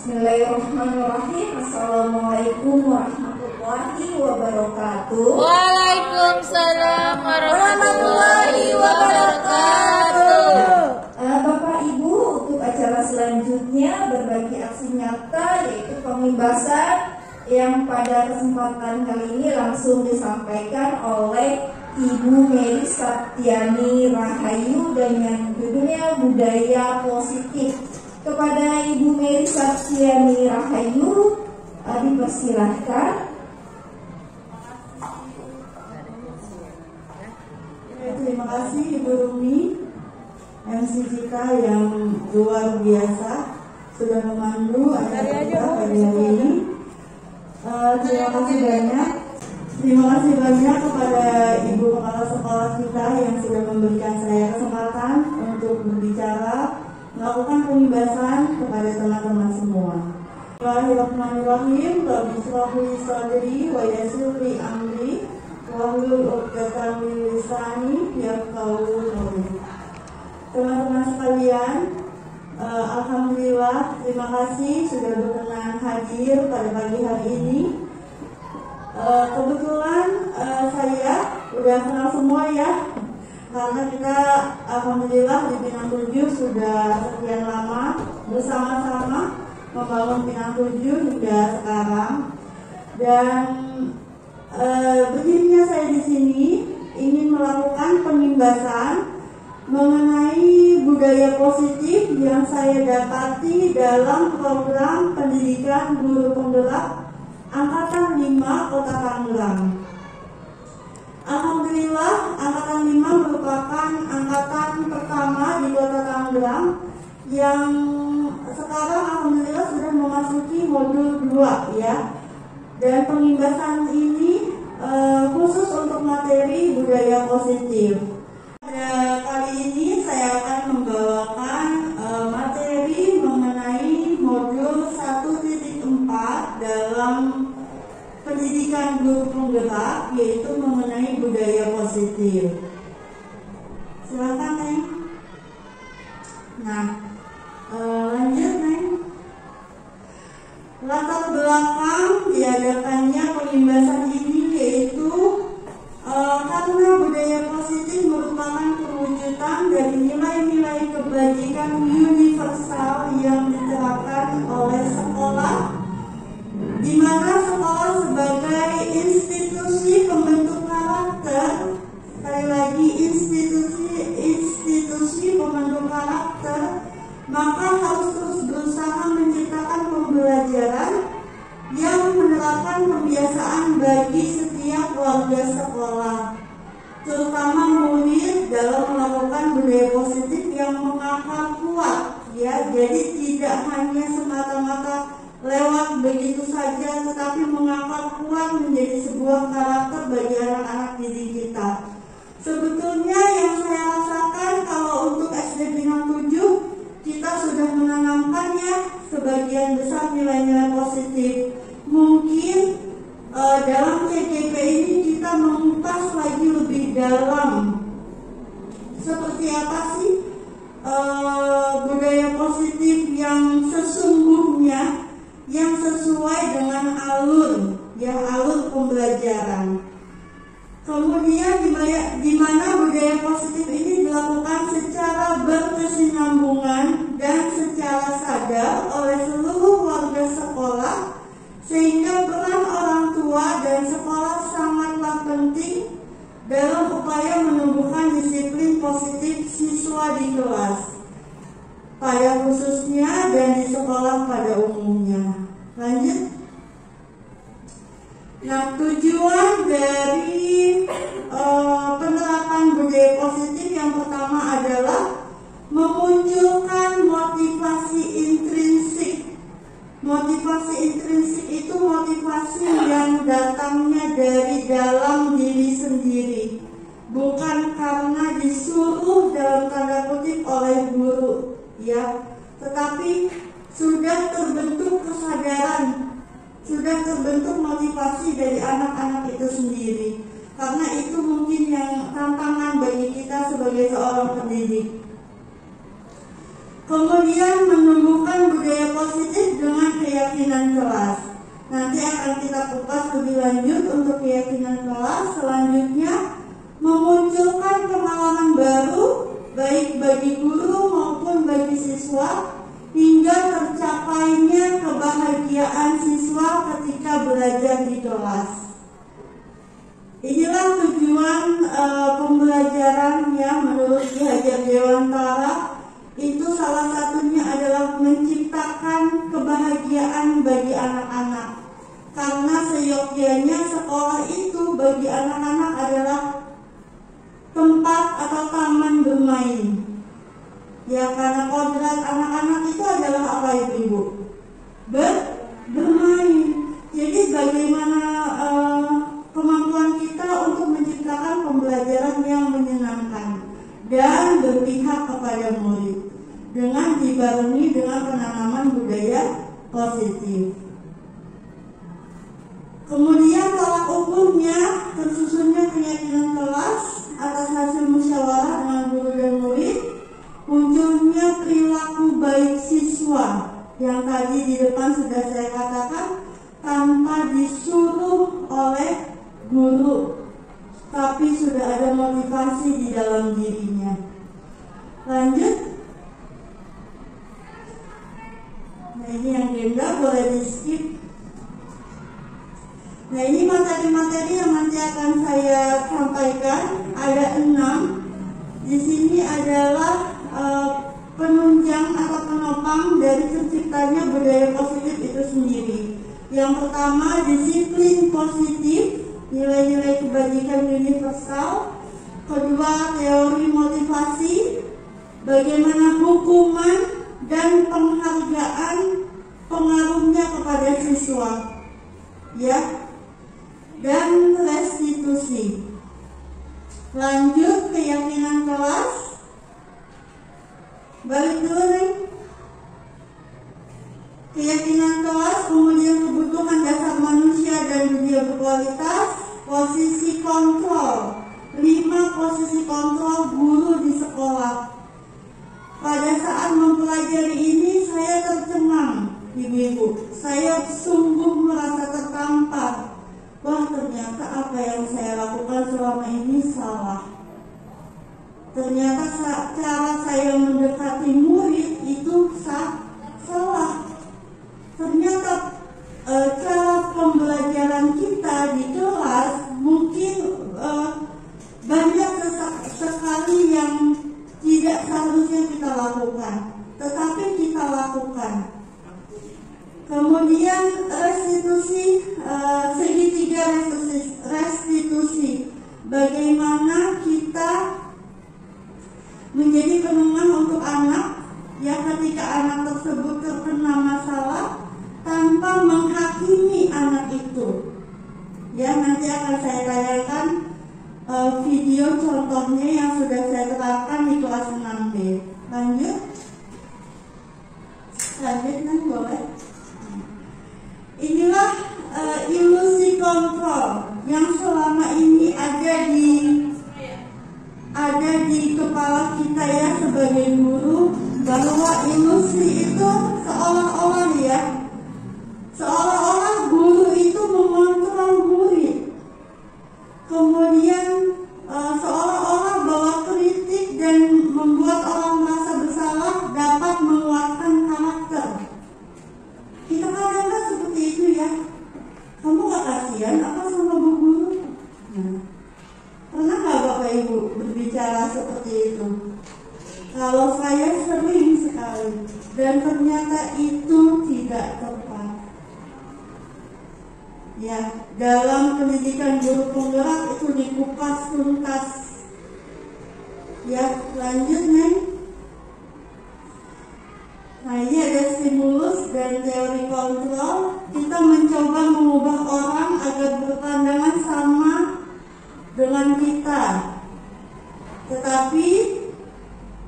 Bismillahirrahmanirrahim. Assalamualaikum warahmatullahi wabarakatuh. Waalaikumsalam warahmatullahi wabarakatuh. Bapak Ibu, untuk acara selanjutnya berbagi aksi nyata yaitu pembebasan yang pada kesempatan kali ini langsung disampaikan oleh Ibu Mary Saptiani Rahayu dengan judulnya Budaya Positif. Kepada Ibu Mary Saptiani Rahayu dipersilahkan. Terima kasih Ibu Rumi, MC kita yang luar biasa sudah memandu acara kita pada hari ini. Terima kasih banyak. Terima kasih banyak kepada Ibu Kepala Sekolah kita yang sudah memberikan saya kesempatan untuk berbicara, melakukan pembebasan kepada teman-teman semua. Bismillahirrahmanirrahim. Rabbi shrah li sadri wa yassir li amri wahlul 'uqdatam min lisani yafqahu qawli. Teman-teman sekalian, alhamdulillah, terima kasih sudah berkenan hadir pada pagi hari ini. Kebetulan saya udah kenal semua ya, karena kita alhamdulillah di Pinang 7 sudah sekian lama bersama-sama membangun Pinang 7 hingga sekarang. Dan berdirinya saya di sini ingin melakukan pembebasan mengenai budaya positif yang saya dapati dalam program pendidikan guru penggerak Angkatan 5 Kota Tangerang. Alhamdulillah, Angkatan 5 merupakan angkatan pertama di Kota Tangerang yang sekarang alhamdulillah sudah memasuki modul 2 ya. Dan pembebasan ini khusus untuk materi budaya positif. Pada kali ini saya akan membawakan materi mengenai modul 1.4 dalam pendidikan guru penggerak, yaitu mengenai budaya positif. Silakan Neng. Nah, lanjut Neng. Latar belakang diadakannya pembebasan ini yaitu karena budaya positif merupakan perwujudan dari nilai-nilai kebajikan universal yang diterapkan oleh sekolah, di mana sekolah sebagai institusi pembentuk karakter, sekali lagi institusi pembentuk karakter, maka harus terus berusaha menciptakan pembelajaran yang menerapkan kebiasaan bagi setiap warga sekolah, terutama murid dalam melakukan budaya positif yang mengakar kuat ya. Jadi tidak hanya semata-mata lewat begitu saja, tetapi mengakar kuat menjadi sebuah karakter bagi anak-anak didik kita. Sebetulnya yang saya rasakan kalau untuk SD Pinang 7 kita sudah menanamkannya sebagian besar nilai-nilai positif. Mungkin dalam CGP ini kita mengupas lagi lebih dalam seperti apa sih budaya positif yang sesungguhnya, yang sesuai dengan alur pembelajaran. Kemudian di mana budaya positif ini dilakukan secara berkesinambungan dan secara sadar oleh seluruh warga sekolah, sehingga peran orang tua dan sekolah sangatlah penting dalam upaya menumbuhkan disiplin positif siswa di kelas, pada khususnya dan di sekolah pada umumnya. Lanjut. Nah, tujuan dari penerapan budaya positif yang pertama adalah memunculkan motivasi intrinsik. Motivasi intrinsik itu motivasi yang datangnya dari dalam diri sendiri, bukan karena disuruh dalam tanda kutip oleh guru ya, tetapi sudah terbentuk kesadaran, sudah terbentuk motivasi dari anak-anak itu sendiri. Karena itu mungkin yang tantangan bagi kita sebagai seorang pendidik. Kemudian menumbuhkan budaya positif dengan lanjut untuk keyakinan kelas. Selanjutnya, memunculkan pengalaman baru baik bagi guru maupun bagi siswa hingga tercapainya kebahagiaan siswa ketika belajar di kelas. Inilah tujuan pembelajaran yang menurut Ki Hajar Dewantara. Itu salah satunya adalah menciptakan kebahagiaan bagi anak-anak. Karena seyogyanya sekolah itu bagi anak-anak adalah tempat atau taman bermain. Ya, karena kodrat anak-anak itu adalah apa Ibu? Bermain. Jadi bagaimana kemampuan kita untuk menciptakan pembelajaran yang menyenangkan dan berpihak kepada murid dengan dibarengi dengan penanaman budaya positif. Kemudian tolak ukurnya tersusunnya keyakinan kelas atas hasil musyawarah dengan guru dan murid, munculnya perilaku baik siswa yang tadi di depan sudah saya katakan tanpa disuruh oleh guru, tapi sudah ada motivasi di dalam dirinya. Lanjut. Nah, ini yang genda boleh di skip. Nah, ini materi-materi yang nanti akan saya sampaikan. Ada 6. Di sini adalah penunjang atau penopang dari terciptanya budaya positif itu sendiri. Yang pertama, disiplin positif, nilai-nilai kebajikan universal. Kedua, teori motivasi, bagaimana hukuman dan penghargaan pengaruhnya kepada siswa, ya, dan restitusi. Lanjut, keyakinan kelas. Balik dulu nih. Keyakinan kelas, kemudian kebutuhan dasar manusia dan dunia berkualitas. Posisi kontrol, 5 posisi kontrol guru di sekolah. Pada saat mempelajari ini saya tercengang, ibu-ibu. Saya sungguh merasa tertampar. Wah, ternyata apa yang saya lakukan selama ini salah. Ternyata cara saya mendekati murid itu salah. Ternyata cara pembelajaran kita di kelas mungkin banyak sekali yang tidak seharusnya kita lakukan, tetapi kita lakukan. Kemudian restitusi, segitiga restitusi. Bagaimana kita menjadi penengah untuk anak, ya, ketika anak tersebut terkena masalah tanpa menghakimi anak itu. Ya, nanti akan saya tayangkan video contohnya yang sudah saya terapkan di kelas 6B. Lanjut boleh. Inilah ilusi kontrol yang selama ini ada di kepala kita ya sebagai guru, bahwa ilusi itu seolah-olah guru itu mengontrol murid. Kemudian seolah-olah bahwa kritik dan membuat orang merasa bersalah dapat menguatkan karakter. Kita kadang-kadang seperti itu ya. Kamu gak kasihan apa sama bu guru? Nah, pernah gak Bapak Ibu berbicara seperti itu? Kalau saya sering sekali, dan ternyata itu tidak tepat. Ya, dalam pendidikan guru penggerak itu dikupas tuntas. Ya, lanjut nih. Nah, ini ada stimulus dan teori kontrol. Kita mencoba mengubah orang agar berpandangan sama dengan kita. Tetapi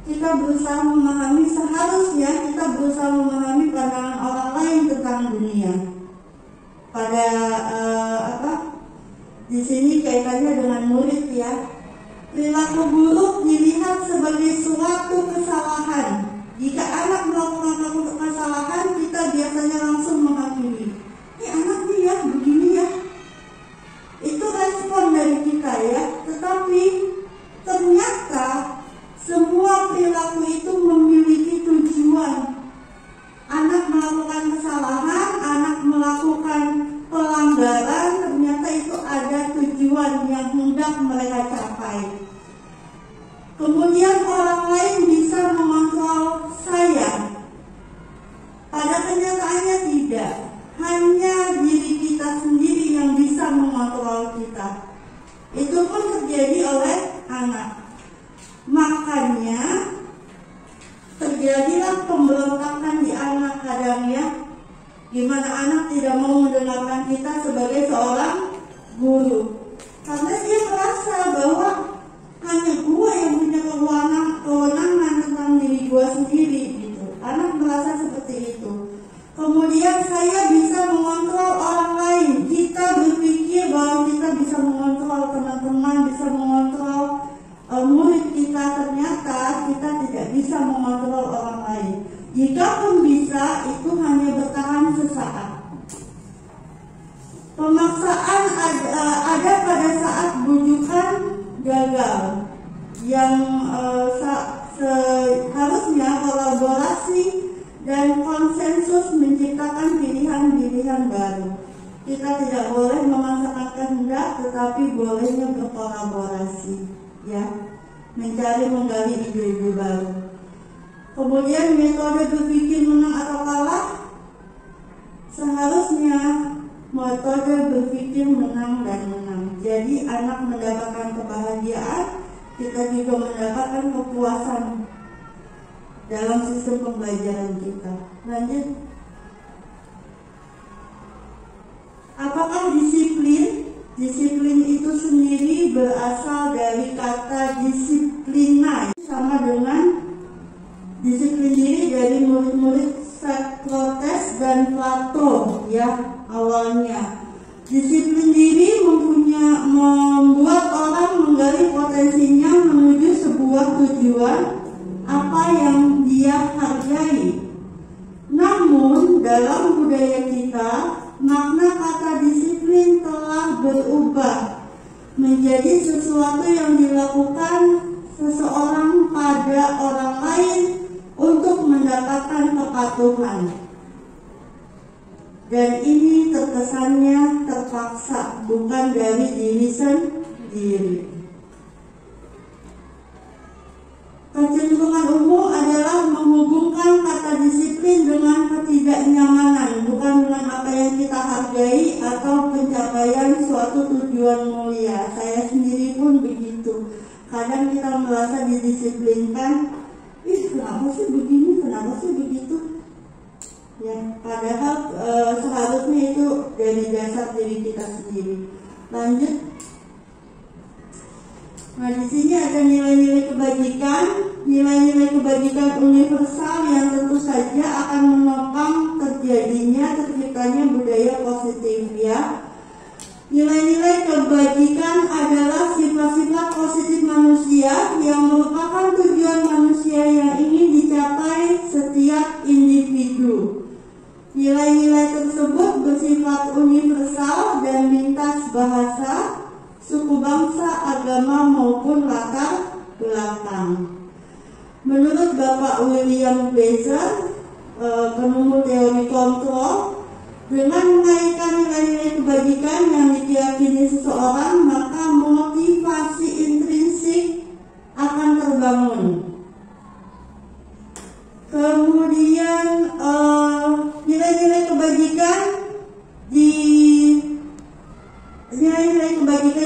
kita berusaha memahami, seharusnya kita berusaha memahami pandangan orang lain tentang dunia. Pada di sini kaitannya dengan murid ya. Perilaku buruk dilihat sebagai suatu kesalahan. Jika anak melakukan kesalahan, kita biasanya langsung menghakimi. Ini anak nih ya, begini ya. Pada kenyataannya tidak. Hanya diri kita sendiri yang bisa mengontrol kita. Itu pun terjadi oleh anak. Makanya terjadilah pemberontakan di anak kadang ya, gimana anak tidak mau mendengarkan kita sebagai seorang guru, karena dia merasa bahwa hanya gua yang punya kewenangan tentang diri gua sendiri gitu. Anak merasa seperti itu. Kemudian saya bisa mengontrol orang lain. Kita berpikir bahwa kita bisa mengontrol teman-teman, bisa mengontrol murid kita. Ternyata kita tidak bisa mengontrol orang lain. Jika pun bisa, itu hanya bertahan sesaat. Pemaksaan ada pada saat bujukan gagal, yang seharusnya kolaborasi dan konsensus menciptakan pilihan-pilihan baru. Kita tidak boleh memaksakan kehendak, tetapi bolehnya berkolaborasi, ya, menggali ide-ide baru. Kemudian metode berpikir menang atau kalah, seharusnya metode berpikir menang dan menang. Jadi anak mendapatkan kebahagiaan, kita juga mendapatkan kepuasan dalam sistem pembelajaran kita. Lanjut. Apakah disiplin? Disiplin itu sendiri berasal dari kata disiplina, sama dengan disiplin diri dari murid-murid Socrates dan Plato ya awalnya. Disiplin diri membuat orang menggali potensinya menuju sebuah tujuan apa yang dia hargai. Namun dalam budaya kita, makna kata disiplin telah berubah menjadi sesuatu yang dilakukan seseorang pada orang lain untuk mendapatkan kepatuhan. Dan ini terkesannya terpaksa, bukan dari diri sendiri. Kecenderungan umum adalah menghubungkan kata disiplin dengan ketidaknyamanan, bukan dengan apa yang kita hargai atau pencapaian suatu tujuan mulia. Saya sendiri pun begitu. Kadang kita merasa didisiplinkan, kenapa sih begini, kenapa sih begitu? Ya, padahal seharusnya itu dari dasar diri kita sendiri. Lanjut. Nah, di sini ada nilai-nilai kebajikan universal yang tentu saja akan menopang terciptanya budaya positif ya. Nilai-nilai kebajikan adalah sifat-sifat positif manusia yang merupakan tujuan manusia yang ingin dicapai setiap individu. Nilai-nilai tersebut bersifat universal dan lintas bahasa, suku bangsa, agama maupun latar belakang. Menurut Bapak William Blazer, penemu teori kontrol, dengan mengaitkan nilai-nilai kebajikan yang diyakini seseorang, maka motivasi intrinsik akan terbangun. Kemudian nilai-nilai kebajikan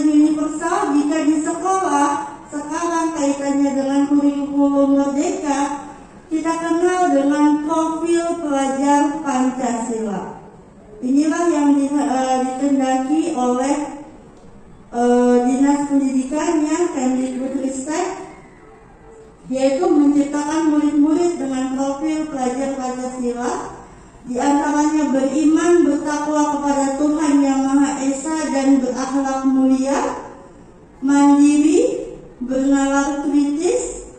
universal jika di sekolah sekarang kaitannya dengan kurikulum merdeka, kita kenal dengan profil pelajar Pancasila. Inilah yang dikehendaki oleh Dinas Pendidikannya, Kemdikbudristek, yaitu menciptakan murid-murid dengan profil pelajar Pancasila, di antaranya beriman, bertakwa kepada Tuhan Yang Maha Esa dan berakhlak mulia, mandiri, bernalar kritis,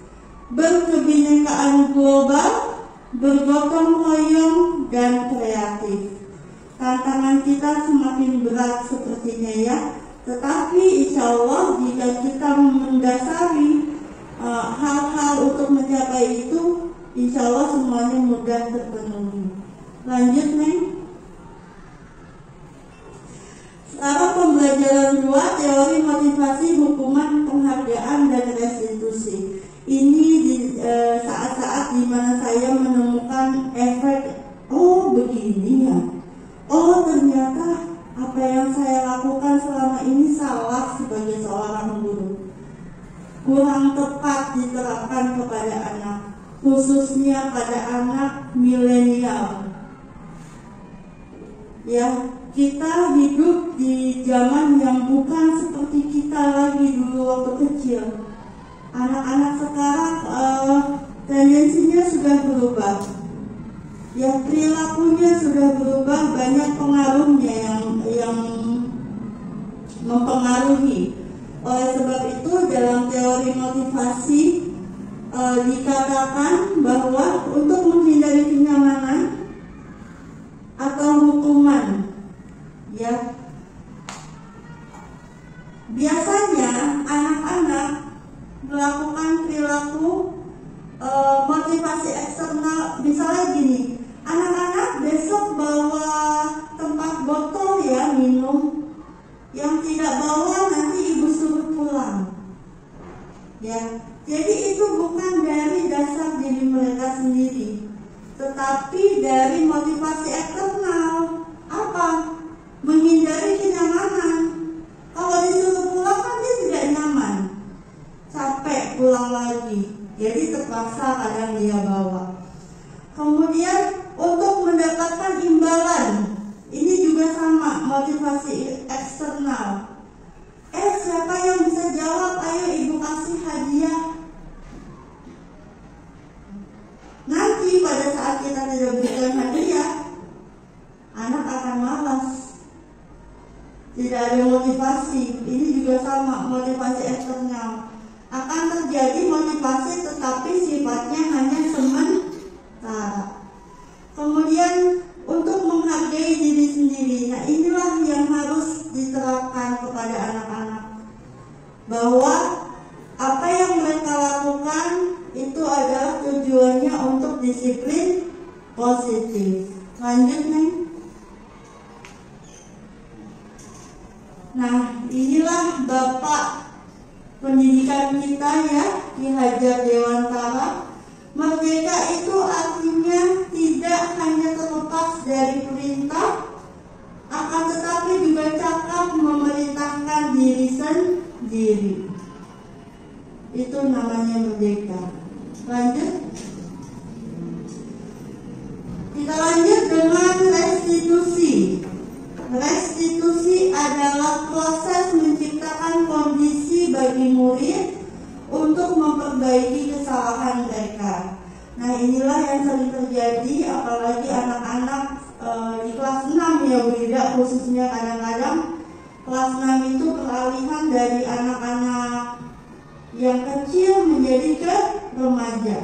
berkebinekaan global, bergotong royong, dan kreatif. Tantangan kita semakin berat sepertinya ya, tetapi insya Allah jika kita mendasari hal-hal untuk mencapai itu, insya Allah semuanya mudah terpenuhi. Lanjut Neng. Sekarang pembelajaran 2, teori motivasi, hukuman, penghargaan, dan restitusi. Ini di saat-saat di mana saya menemukan efek, dirinya. Oh, ternyata apa yang saya lakukan selama ini salah sebagai seorang guru, kurang tepat diterapkan kepada anak, khususnya pada anak milenial. Ya, kita hidup di zaman yang bukan seperti kita lagi dulu waktu kecil. Anak-anak sekarang tendensinya sudah berubah. Ya, perilakunya sudah berubah, banyak pengaruhnya yang mempengaruhi. Oleh sebab itu dalam teori motivasi dikatakan bahwa untuk menghindari kenyamanan atau hukuman, ya, biasanya anak-anak melakukan perilaku motivasi eksternal. Misalnya gini, anak-anak besok bawa tempat botol ya minum, yang tidak bawa nanti ibu suruh pulang. Ya, jadi itu bukan dari dasar diri mereka sendiri, tetapi dari motivasi eksternal. Apa? Menghindari kenyamanan. Kalau disuruh pulang kan dia tidak nyaman, capek pulang lagi, jadi terpaksa kadang dia bawa. Kemudian untuk mendapatkan imbalan, ini juga sama, motivasi eksternal. Siapa yang bisa jawab? Ayo ibu kasih hadiah. Nanti pada saat kita tidak berikan hadiah, anak akan malas, tidak ada motivasi. Ini juga sama, motivasi eksternal. Akan terjadi motivasi tetapi sifatnya hanya sementara. Kemudian untuk menghargai diri sendiri. Nah, inilah yang harus diterapkan kepada anak-anak, bahwa apa yang mereka lakukan itu adalah tujuannya untuk disiplin positif. Lanjut nih. Nah, inilah Bapak pendidikan kita ya, Ki Hajar Dewantara. Merdeka itu artinya tidak hanya terlepas dari perintah, akan tetapi juga cakap memerintahkan diri sendiri. Itu namanya merdeka. Lanjut. Kita lanjut dengan restitusi. Restitusi adalah proses menciptakan kondisi bagi murid untuk memperbaiki kesalahan mereka. Nah, inilah yang sering terjadi, apalagi anak-anak di kelas 6 ya Bu Ida, khususnya kadang-kadang kelas 6 itu peralihan dari anak-anak yang kecil menjadi ke remaja.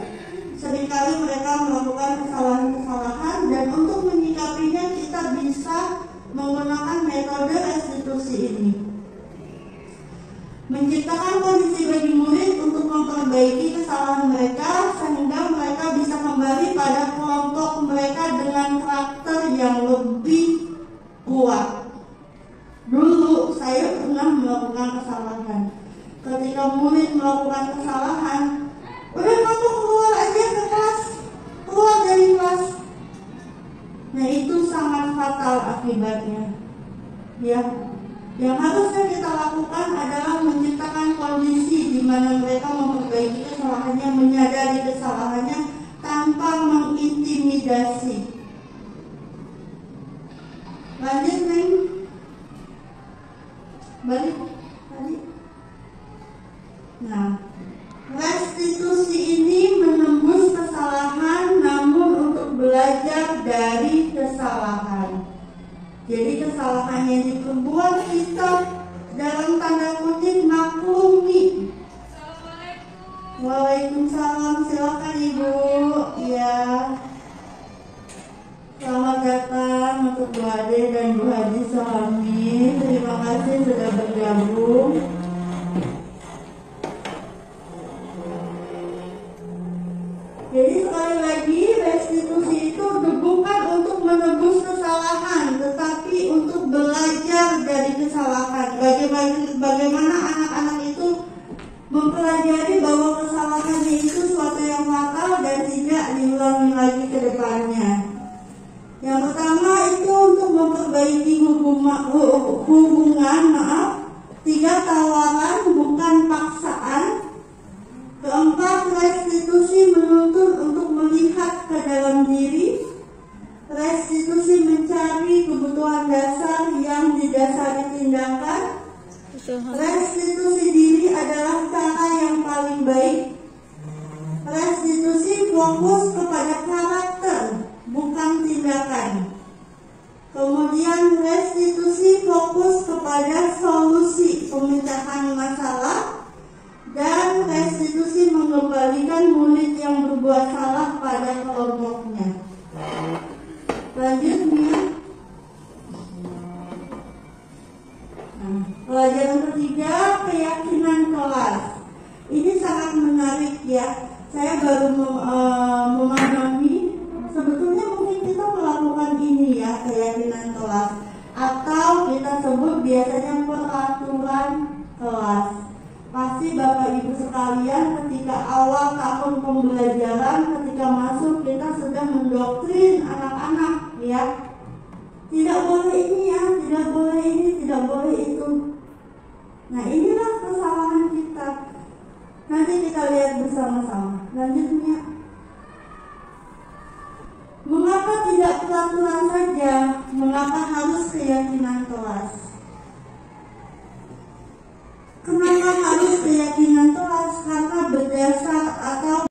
Seringkali mereka melakukan kesalahan-kesalahan, dan untuk menyikapinya kita bisa menggunakan metode restitusi ini. Menciptakan kondisi bagi murid untuk memperbaiki kesalahan mereka sehingga mereka bisa kembali pada kelompok mereka dengan karakter yang lebih kuat. Dulu saya pernah melakukan kesalahan. Ketika murid melakukan kesalahan, udah kamu keluar aja ke kelas, keluar dari kelas. Nah, itu sangat fatal akibatnya. Ya. Yang harusnya kita lakukan adalah menciptakan kondisi di mana mereka memperbaiki kesalahannya, menyadari kesalahannya tanpa mengintimidasi. Lanjut, Neng. Balik. Nah, restitusi ini menembus kesalahan namun untuk belajar dari kesalahan. Jadi kesalahan yang diperbuat kita dalam tanda kutip maklumi. Waalaikumsalam, silakan Ibu. Ya. Selamat datang untuk Bu Ade dan Bu Haji Sohami. Terima kasih sudah bergabung. Jadi sekali lagi, restitusi itu bukan untuk menebus kesalahan, tetapi untuk belajar dari kesalahan. Bagaimana anak-anak itu mempelajari bahwa kesalahannya itu suatu yang fatal dan tidak diulangi lagi ke depannya. Yang pertama itu untuk memperbaiki hubungan, 3 tawaran bukan paksaan. Keempat, restitusi menuntut untuk melihat ke dalam diri. Restitusi mencari kebutuhan dasar yang didasari tindakan. Restitusi diri adalah cara yang paling baik. Restitusi fokus kepada karakter, bukan tindakan. Kemudian restitusi fokus kepada solusi pemecahan masalah. Dan restitusi mengembalikan murid yang berbuat salah pada kelompoknya. Lanjutnya, pelajaran ketiga, keyakinan kelas. Ini sangat menarik ya. Saya baru memahami. Sebetulnya mungkin kita melakukan ini ya, keyakinan kelas, atau kita sebut biasanya peraturan kelas. Pasti Bapak Ibu sekalian ketika awal tahun pembelajaran, ketika masuk kita sudah mendoktrin anak-anak ya. Tidak boleh ini ya, tidak boleh ini, tidak boleh itu. Nah inilah kesalahan kita. Nanti kita lihat bersama-sama. Lanjutnya, mengapa tidak peraturan saja? Mengapa harus keyakinan kelas? Kenapa harus keyakinan kelas? Karena berdasar atau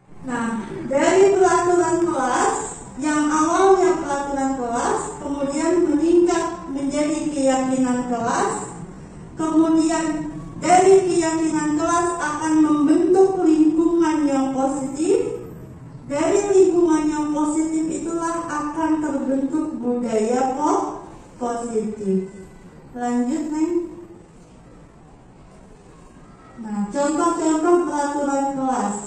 dari peraturan kelas yang awalnya peraturan kelas, kemudian meningkat menjadi keyakinan kelas, kemudian dari keyakinan kelas akan membentuk lingkungan yang positif. Dari lingkungan yang positif itulah akan terbentuk budaya positif. Lanjut, Neng. Nah, contoh-contoh peraturan kelas.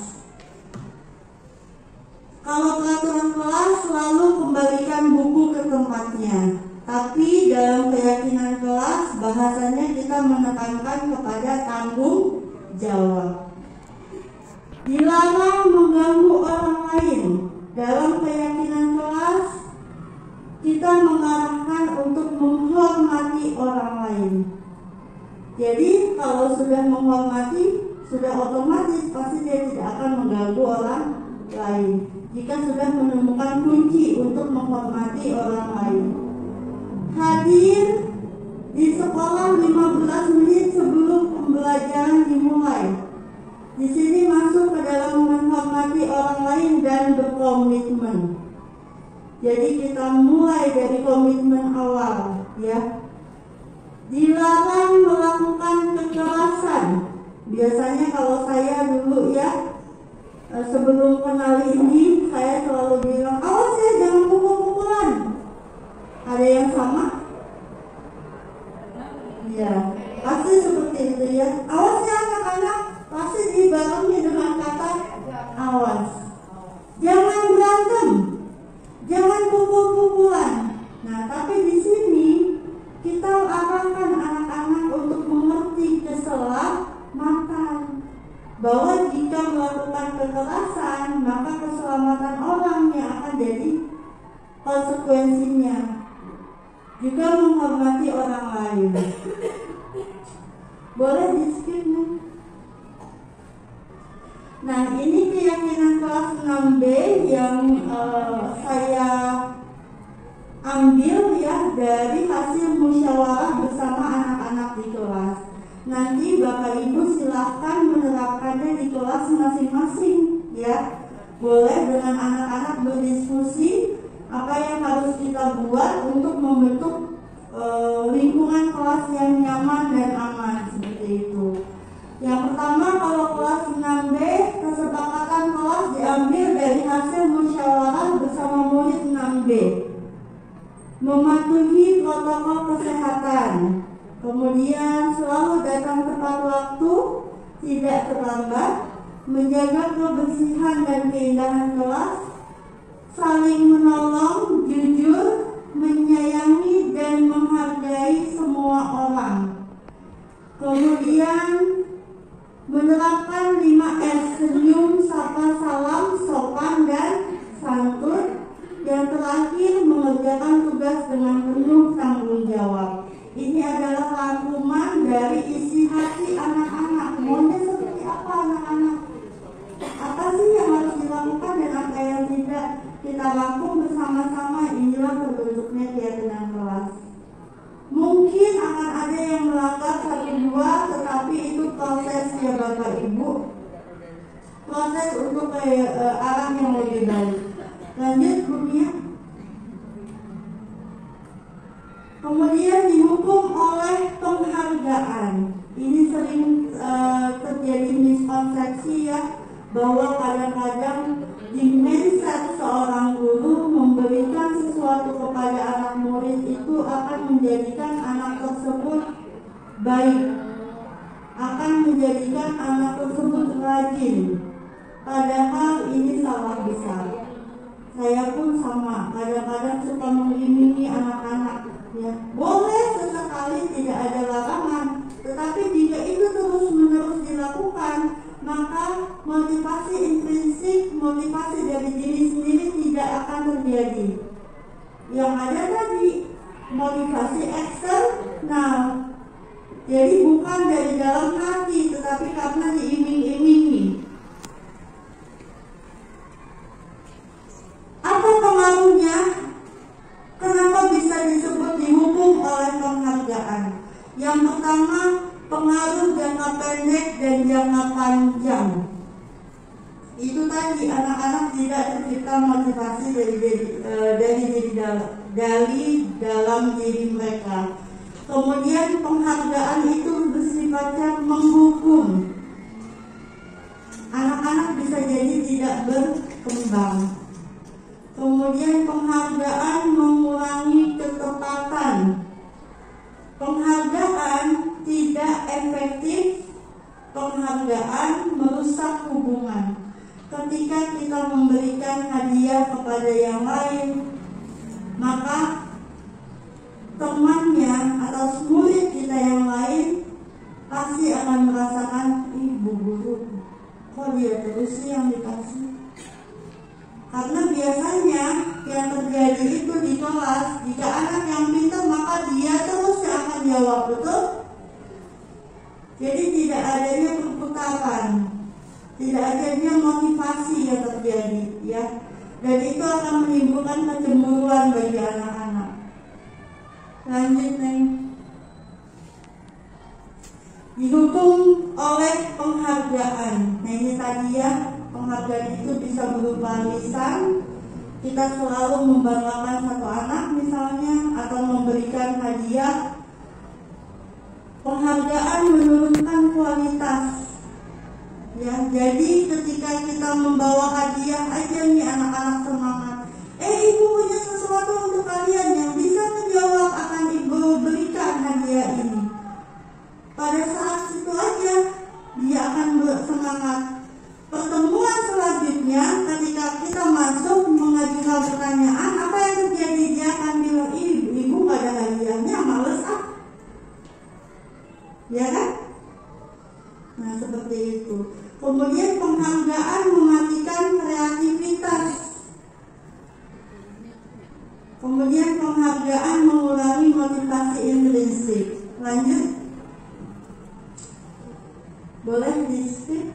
Kalau peraturan kelas selalu kembalikan buku ke tempatnya. Tapi dalam keyakinan kelas bahasanya kita menekankan kepada tanggung jawab. Dilarang mengganggu orang lain. Dalam keyakinan kelas kita mengarahkan untuk menghormati orang lain. Jadi kalau sudah menghormati, sudah otomatis pasti dia tidak akan mengganggu orang lain. Jika sudah menemukan kunci untuk menghormati orang lain. Hadir di sekolah 15 menit sebelum pembelajaran dimulai. Di sini masuk ke dalam menghormati orang lain dan berkomitmen. Jadi kita mulai dari komitmen awal ya. Dilarang melakukan kekerasan. Biasanya kalau saya dulu ya, sebelum kenal ini, saya selalu bilang, awas ya jangan pukul-pukulan. Ada yang sama? Ya, pasti seperti itu ya. Awas ya anak-anak, pasti dibarengi dengan kata awas. Jangan berantem, jangan pukul-pukulan. Nah, tapi di sini kita arahkan anak-anak untuk mengerti keselamatan, bahwa jika melakukan kekerasan maka keselamatan orang yang akan jadi konsekuensinya. Juga menghormati orang lain. Boleh di skip nih. Nah ini keyakinan kelas 6B yang saya ambil ya dari hasil musyawarah bersama anak-anak di kelas. Nanti Bapak Ibu silahkan menerapkannya di kelas masing-masing ya. Boleh dengan anak-anak berdiskusi apa yang harus kita buat untuk membentuk lingkungan kelas yang nyaman dan aman seperti itu. Yang pertama kalau kelas 6B, kesepakatan kelas diambil dari hasil musyawarah bersama murid 6B. Mematuhi protokol kesehatan, kemudian selalu datang tepat waktu, tidak terlambat, menjaga kebersihan dan keindahan kelas, saling menolong, jujur, menyayangi dan menghargai semua orang. Kemudian menerapkan 5S, senyum, sapa, salam, sopan dan santun. Yang terakhir mengerjakan tugas dengan penuh tanggung jawab. Ini adalah rangkuman dari isi hati anak-anak. Maunya seperti apa anak-anak? Apa sih yang harus dilakukan dan apa yang tidak? Kita rangkum bersama-sama. Inilah terbentuknya keyakinan kelas. Mungkin akan ada yang melanggar 1-2, tetapi itu proses ya Bapak Ibu. Proses untuk arah yang lebih baik. Lanjut Bunia. Kemudian dihukum oleh penghargaan. Ini sering terjadi miskonsepsi ya, bahwa kadang-kadang di mindset seorang guru memberikan sesuatu kepada anak murid itu akan menjadikan anak tersebut baik, akan menjadikan anak tersebut rajin. Padahal ini salah besar. Saya pun sama, kadang-kadang suka mengiming-imingi anak-anak. Ya, boleh sesekali, tidak ada larangan, tetapi jika itu terus-menerus dilakukan, maka motivasi intrinsik, motivasi dari diri sendiri tidak akan terjadi. Yang ada tadi motivasi eksternal, jadi bukan dari dalam hati, tetapi karena diiming-imingi. Apa pengaruhnya? Kenapa bisa disebut dihukum oleh penghargaan? Yang pertama, pengaruh jangka pendek dan jangka panjang. Itu tadi anak-anak tidak tercipta motivasi dari dalam diri mereka. Kemudian penghargaan itu bersifatnya menghukum. Anak-anak bisa jadi tidak berkembang. Kemudian penghargaan mengurangi ketepatan. Penghargaan tidak efektif. Penghargaan merusak hubungan. Ketika kita memberikan hadiah kepada yang lain, maka temannya atau murid kita yang lain pasti akan merasakan, ih bu guru, kok dia terus sih yang dikasih. Karena biasanya yang terjadi itu di kelas, jika anak yang pintar maka dia terus yang akan jawab, betul? Jadi tidak adanya perputaran, tidak adanya motivasi yang terjadi, ya. Dan itu akan menimbulkan kecemburuan bagi anak-anak. Lanjut, Neng. Dihukum oleh penghargaan. Nah ini tadi ya, penghargaan itu bisa berupa lisan. Kita selalu membanggakan satu anak misalnya, atau memberikan hadiah. Penghargaan menurunkan kualitas. Ya, jadi ketika kita membawa hadiah aja nih anak-anak semangat. Ibu punya sesuatu untuk kalian yang bisa menjawab akan ibu berikan hadiah ini. Pada saat itu aja dia akan bersemangat. Pertemuan selanjutnya ketika kita masuk mengajukan pertanyaan, apa yang terjadi? Dia akan bilang, ibu gak ada hadiahnya, males ah. Ya kan? Nah seperti itu. Kemudian penghargaan mematikan kreativitas. Kemudian penghargaan mengurangi motivasi intrinsik. Lanjut. Boleh di-skip?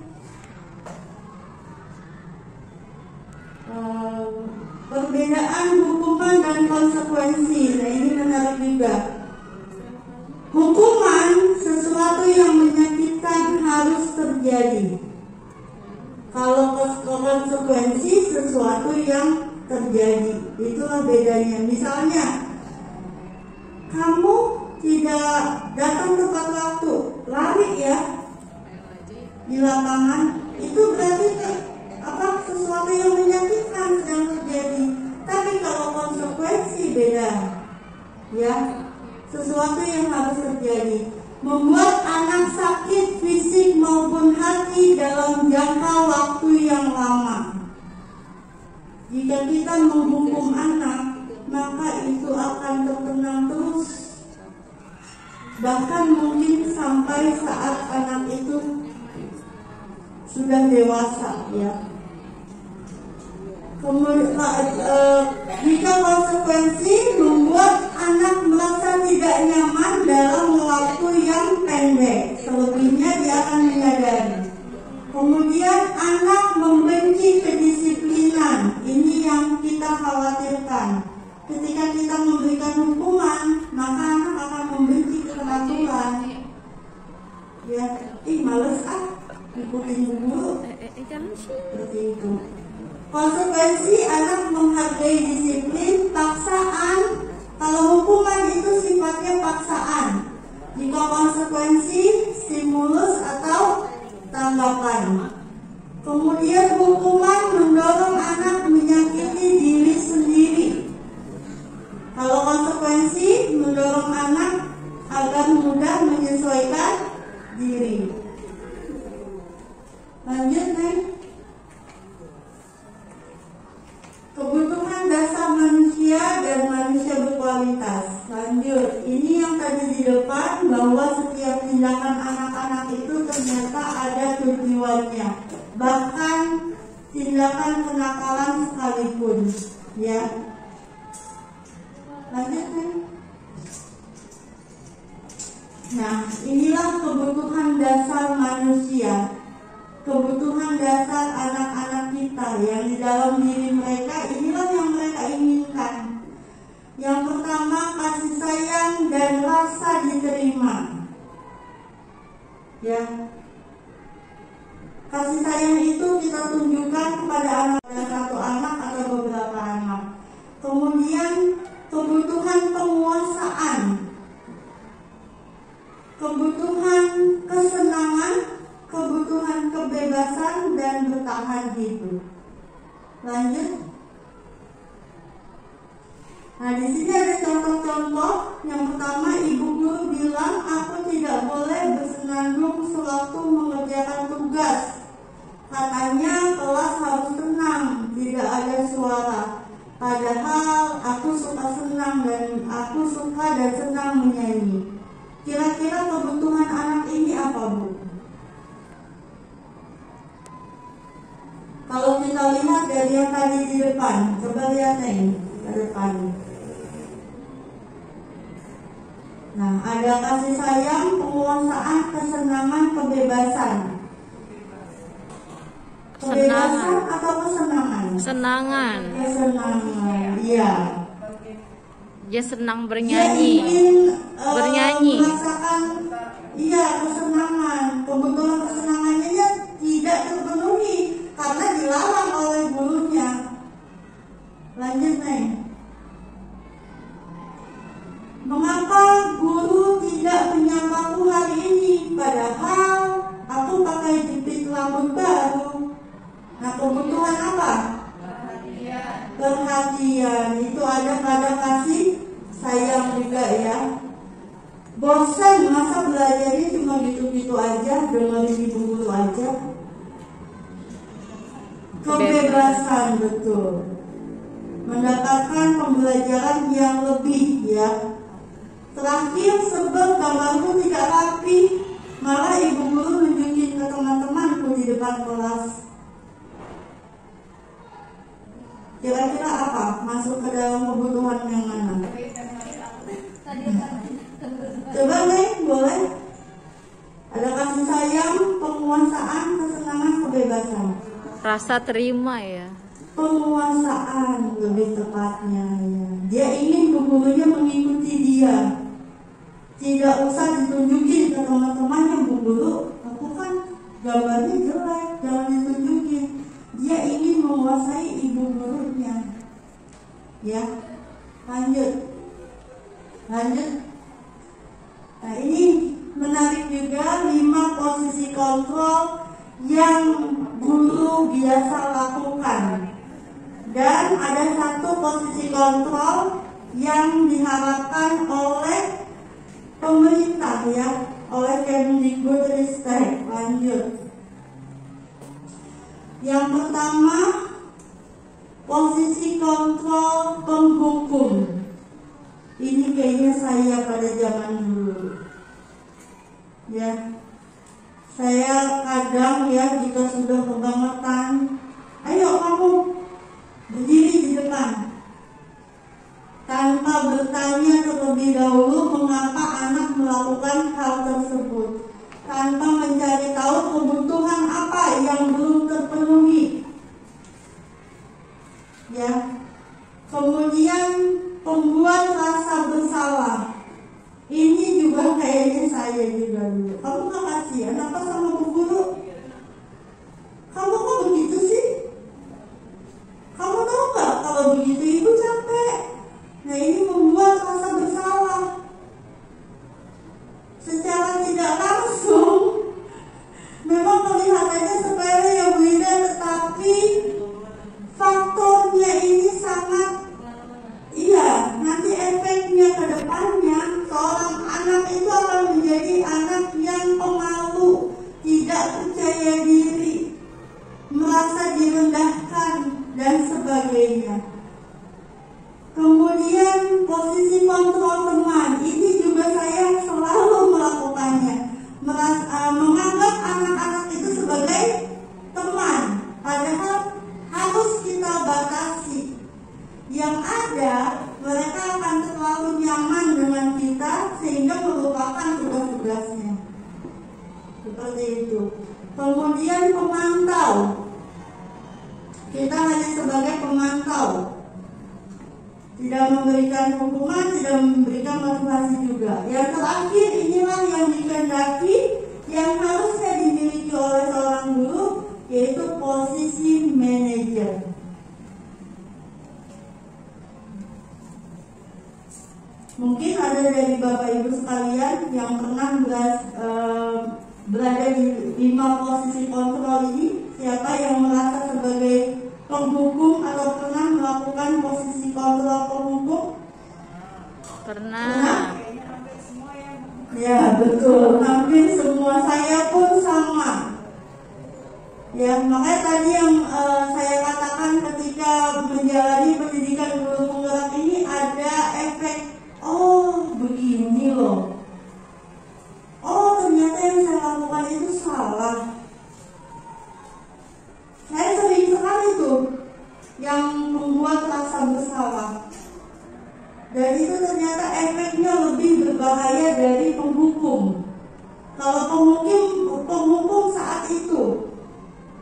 Perbedaan hukuman dan konsekuensi. Nah ini menarik juga. Hukuman sesuatu yang menyakitkan harus terjadi. Kalau konsekuensi sesuatu yang terjadi, itulah bedanya. Misalnya, kamu tidak datang tepat waktu, lari ya di lapangan, itu berarti sesuatu yang menyakitkan sedang terjadi. Tapi kalau konsekuensi beda, ya, sesuatu yang harus terjadi. Membuat anak sakit fisik maupun hati dalam jangka waktu yang lama. Jika kita menghukum anak, maka itu akan terkenang terus. Bahkan mungkin sampai saat anak itu sudah dewasa, ya. Kemudian, jika konsekuensi membuat ketika kita memberikan hukuman, maka anak akan membenci keteraturan. Ya, males ikutin guru. Seperti itu. Konsekuensi anak menghargai disiplin, paksaan. Kalau hukuman itu sifatnya paksaan. Jika konsekuensi, stimulus atau tanggapan. Kemudian hukuman mendorong anak menyakiti diri sendiri. Kalau konsekuensi mendorong anak agar mudah menyesuaikan diri. Lanjut, Neng. Kebutuhan dasar manusia dan manusia berkualitas. Lanjut, ini yang tadi di depan, bahwa setiap tindakan anak-anak itu ternyata ada tujuannya, bahkan tindakan kenakalan sekalipun. Ya, lanjut, Neng. Nah, inilah kebutuhan dasar manusia, kebutuhan dasar anak-anak kita yang di dalam diri mereka. Inilah yang mereka inginkan. Yang pertama, kasih sayang dan rasa diterima. Ya, kasih sayang itu kita tunjukkan kepada anak, satu anak atau beberapa anak. Kemudian kebutuhan penguasaan, kebutuhan kesenangan, kebutuhan kebebasan dan bertahan hidup. Lanjut. Nah, di sini ada contoh-contoh. Yang pertama, ibu guru bilang, aku tidak boleh bersenandung sewaktu mengerjakan tugas. Katanya kelas harus tenang, tidak ada suara. Padahal aku suka senang dan senang menyanyi. Kira-kira kebutuhan anak ini apa, Bu? Kalau kita lihat dari yang tadi di depan, coba lihat nih ke depan. Nah, ada kasih sayang, penguasaan, kesenangan, kebebasan. Kebebasan atau kesenangan? Kesenangan. Kesenangan, iya. Dia senang Dia bernyanyi. ingin Bernyanyi. merasakan, iya, kesenangan. Kebetulan kesenangannya tidak terpenuhi karena dilarang oleh gurunya. Lanjut, Neng. Mengapa guru tidak menyapaku hari ini? Padahal aku pakai jepit rambut baru. Nah, kebutuhan apa? Perhatian. Itu ada pada kasih sayang juga, ya. Bosan, masa belajarnya cuma gitu-gitu aja, dengerin ibu guru aja. Kebebasan, betul. Mendapatkan pembelajaran yang lebih, ya. Terakhir, sebab gambarku tidak rapi, malah ibu guru nunjukin ke teman-temanku di depan kelas. Kira-kira apa? Masuk ke dalam kebutuhan yang mana? Coba, Neng, boleh? Ada kasih sayang, penguasaan, kesenangan, kebebasan. Rasa terima, ya. Penguasaan lebih tepatnya, ya. Dia ingin gurunya mengikuti dia. Tidak usah ditunjukin ke teman-temannya, Bu Guru, aku kan gambarnya jelek, jangan ditunjukin. Dia ingin menguasai ibu gurunya. Ya, lanjut. Nah, ini menarik juga, 5 posisi kontrol yang guru biasa lakukan. Dan ada 1 posisi kontrol yang diharapkan oleh pemerintah, ya, oleh Kemdikbudristek. Lanjut. Yang pertama, posisi kontrol penghukum. Ini kayaknya saya pada zaman dulu, ya. Saya kadang, ya, jika sudah kebangetan, ayo kamu berdiri di depan, tanpa bertanya terlebih dahulu mengapa anak melakukan hal tersebut, tanpa mencari tahu kebutuhan apa yang belum terpenuhi, ya. Kemudian Kamu gak kasihan apa sama Bu Guru? Kamu kok begitu sih? Kamu tahu gak kalau begitu Ibu capek? Nah, ini membuat rasa bersalah. Secara tidak langsung memang kelihatannya sepele ya Bu Ida, tetapi faktornya ini sangat, iya, nanti efeknya ke depannya seorang anak itu akan menjadi anak yang pemalu, tidak percaya diri, merasa direndahkan dan sebagainya. Kemudian posisi kontrol teman, ini juga saya selalu melakukannya. Menganggap anak-anak itu sebagai teman, padahal harus kita batasi. Yang ada, mereka akan terlalu nyaman dengan kita sehingga melupakan tugas-tugasnya. Seperti itu. Kemudian pemantau, kita hanya sebagai pemantau, tidak memberikan hukuman, tidak memberikan motivasi juga. Yang terakhir, inilah yang dikehendaki, yang harusnya dimiliki oleh seorang guru, yaitu posisi manajer. Mungkin ada dari Bapak Ibu sekalian yang pernah berada di 5 posisi kontrol ini. Siapa yang merasa sebagai penghukum atau pernah melakukan posisi kontrol penghukum? Pernah. Ya, betul. Hampir semua, saya pun sama. Ya, makanya tadi yang saya katakan ketika menjalani pendidikan guru penggerak ini ada efek, oh begini loh. Oh, ternyata yang saya lakukan itu salah. Saya sering sekali tuh yang membuat rasa bersalah. Dan itu ternyata efeknya lebih berbahaya dari penghukum. Kalau penghukum saat itu,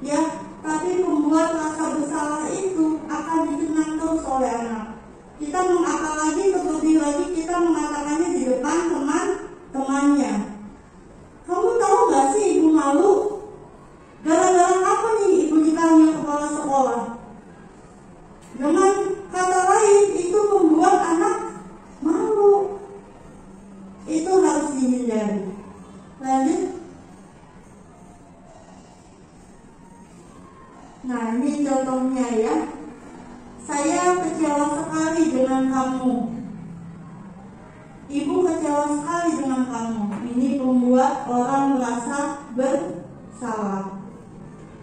ya, tapi membuat rasa bersalah itu akan dikenang terus oleh anak. Kita mengakal lagi, terlebih lagi kita mengatakannya di depan teman-temannya. Kamu tahu gak sih Ibu malu? Gara-gara apa nih Ibu dipanggil kepala sekolah? Dengan kata lain, itu membuat anak malu. Itu harus dihindari. Lanjut. Nah, ini contohnya ya. Saya kecewa sekali dengan kamu. Ibu kecewa sekali dengan kamu. Ini membuat orang merasa bersalah.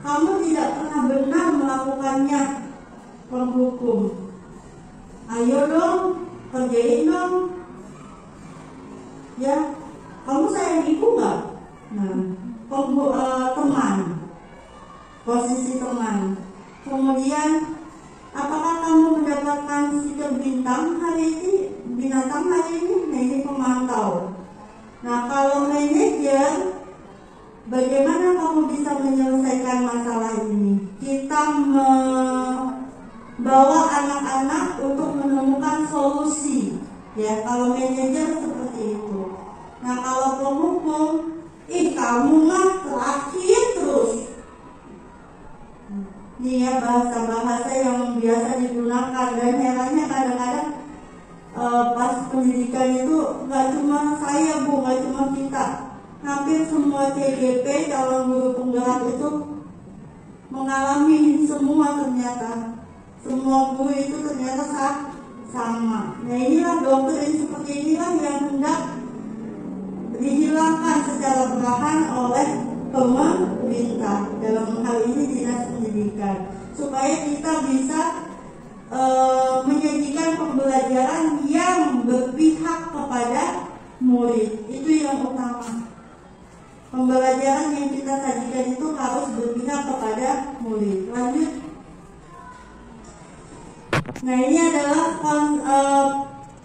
Kamu tidak pernah benar melakukannya. Penghukum. Ayo dong, kerjain dong. Ya, kamu sayang ibu nggak? Nah, teman, posisi teman. Kemudian, apakah kamu mendapatkan stiker bintang hari ini? Binatang hari ini? Nah, ini pemantau. Nah, kalau manajer, bagaimana kamu bisa menyelesaikan masalah ini? Kita membawa anak-anak untuk menemukan solusi. Ya, kalau manajer seperti itu. Nah, kalau penghukum, kamu mah terakhir terus. Ini ya bahasa-bahasa yang biasa digunakan, dan herannya kadang-kadang pas pendidikan itu nggak cuma saya Bu, nggak cuma kita. Hampir semua CGP calon guru penggerak itu mengalami semua ternyata. Semua guru itu ternyata sama. Nah, inilah doktrin seperti inilah yang hendak dihilangkan secara perlahan oleh pemerintah, dalam hal ini dinas pendidikan, supaya kita bisa menyajikan pembelajaran yang berpihak kepada murid. Itu yang utama. Pembelajaran yang kita sajikan itu harus berpihak kepada murid. Lanjut. Nah, ini adalah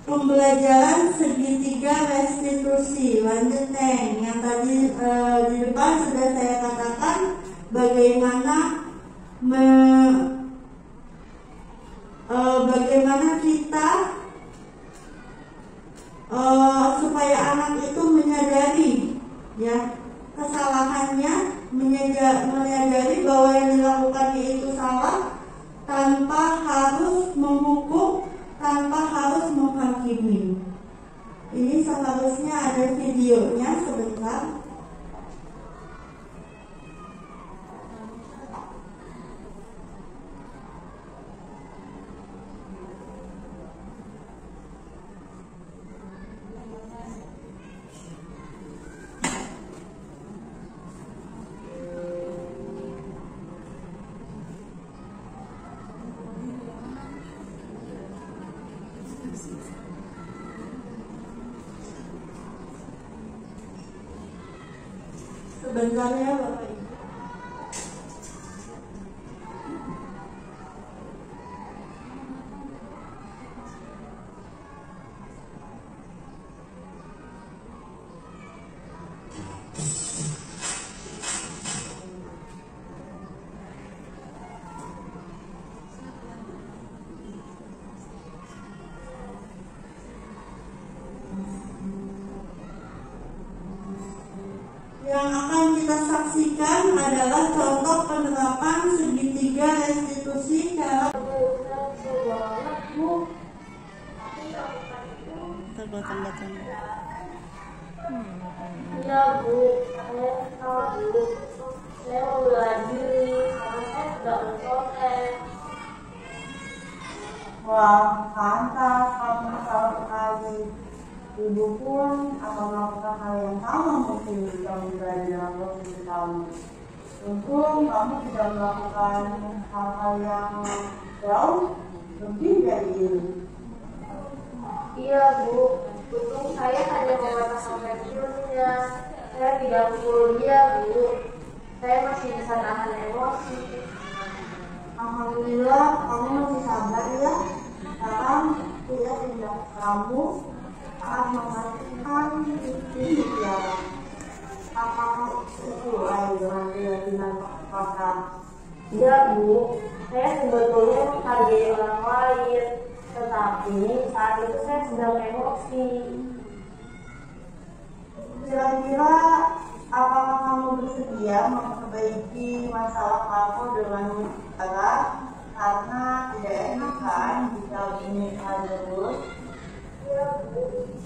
pembelajaran segitiga restitusi. Lanjut Neng, yang tadi di depan sudah saya katakan bagaimana kita supaya anak itu menyadari, ya, kesalahannya, menyadari bahwa yang dilakukannya itu salah, tanpa harus menghukum, tanpa harus menghakimi. Ini seharusnya ada videonya sebentar. Sebentar ya Bapak Ibu. Yang akan kita saksikan adalah contoh penerapan segitiga restitusi cara Iya Bu, saya tahu Bu. Saya mau bela diri karena saya sudah berproses. Wah, pantas kamu tahu sekali. Ibu pun akan melakukan hal yang sama mungkin kamu berada dalam posisi kamu. Untung kamu tidak melakukan hal-hal yang jauh lebih dari ini. Iya Bu, untung saya hanya membatas sampai pensiunnya. Saya tidak pukul dia Bu. Saya masih bisa nahan emosi. Alhamdulillah kamu masih sabar ya. Sekarang tidak tindak kamu akan menghasilkan ikhtiar. Apakah sesuai dengan keyakinan Kakak? Iya Bu, saya sebetulnya menghargai orang lain, tetapi saat itu saya sedang emosi. Kira-kira apakah kamu bersedia memperbaiki masalah kamu dengan cara, karena tidak enak kan jika ini hal terus? Iya Bu,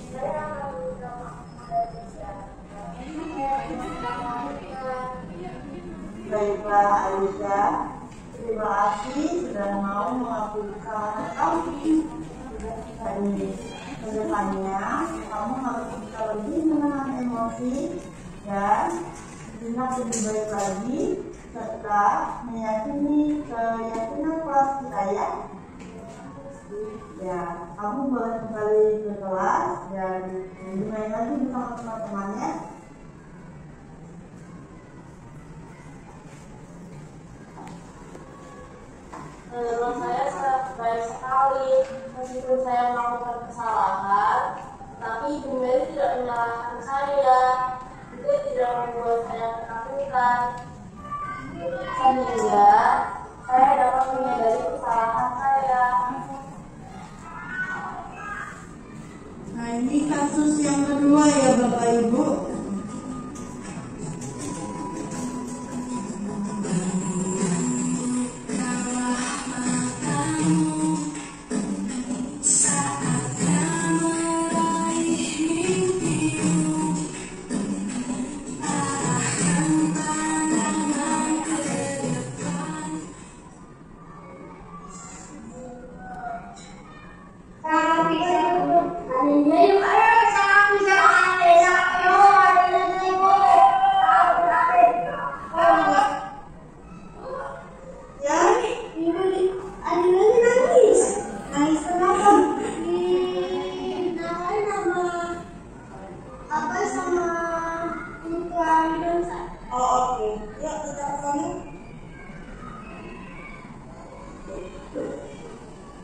saya akan minta maaf pada dia. Baiklah Aisyah, terima kasih sudah mau mengakui kesalahan kamu. Dan kedepannya kamu harus bisa lebih menahan emosi dan tindak lebih baik lagi, serta meyakini keyakinan kelas kita ya. Ya, kamu boleh kembali ke kelas dan bermain lagi bersama teman-temannya. Menurut saya baik sekali, meskipun saya melakukan kesalahan, tapi Ibu Mary tidak menyalahkan saya. Itu tidak membuat saya ketakutan, sehingga saya dapat menyadari kesalahan saya. Nah, ini kasus yang kedua ya Bapak Ibu.